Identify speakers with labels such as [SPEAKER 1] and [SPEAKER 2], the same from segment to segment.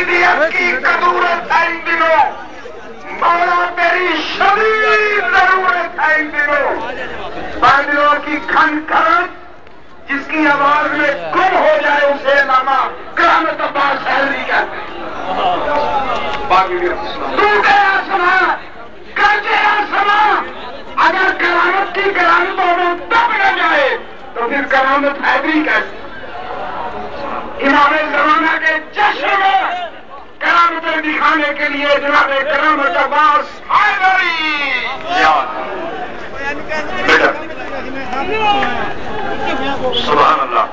[SPEAKER 1] عبیدیت کی کدورت ہے ان دنوں، مولا تیری شدید ضرورت ہے ان دنوں، بادلوں کی کھن کھن جس کی آواز میں گم ہو جائے اسے علامہ کرامت عباس حیدری کہتے ہیں۔ ٹوٹے آسمان گرجے آسمان، اگر کرامت کی کرامتوں میں دب نہ جائے تو پھر کرامت حیدری کیسے؟ امام زمانہ کے جشن میں کرامتیں دکھانے کے لیے جناب کرامت عباس حیدری سبحان اللہ۔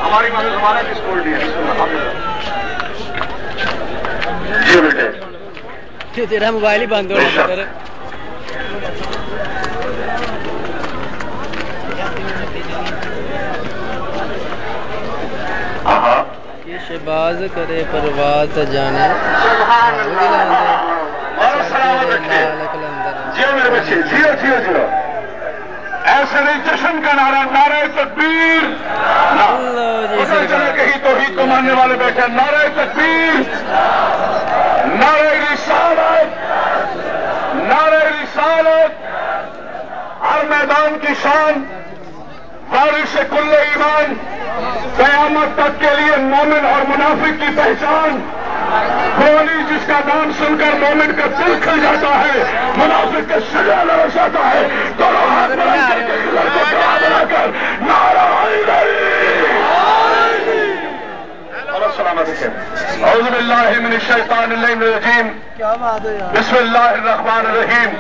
[SPEAKER 1] ہماری امام زمانہ کی اسکول بھی ہے۔ جی بیٹے
[SPEAKER 2] تیرا موبائل ہی بند ہو رہا ہے۔ یہ شہباز کرے پرواز جانے
[SPEAKER 1] جیو میرے بچے، جیو جیو جیو، ایسے نہیں جشن کا نعرہ، نعرہ تکبیر، پتہ چلے کہیں توحید کو ماننے والے بیٹھے، نعرہ تکبیر، نعرہ رسالت، نعرہ رسالت، ہر میدان کی شان، وارث کل ایمان، قیامت تک کے لیے مومن اور منافق کی پہچان، گولی جس کا نام سن کر مومن کا دل کھل جاتا ہے، منافق کا شجاع لڑ جاتا ہے، دونوں ہاتھ بنا کر نعرہ حیدری، اور سلامت ہے۔ اعوذ باللہ من الشیطان الرجیم، بسم اللہ الرحمن الرحیم۔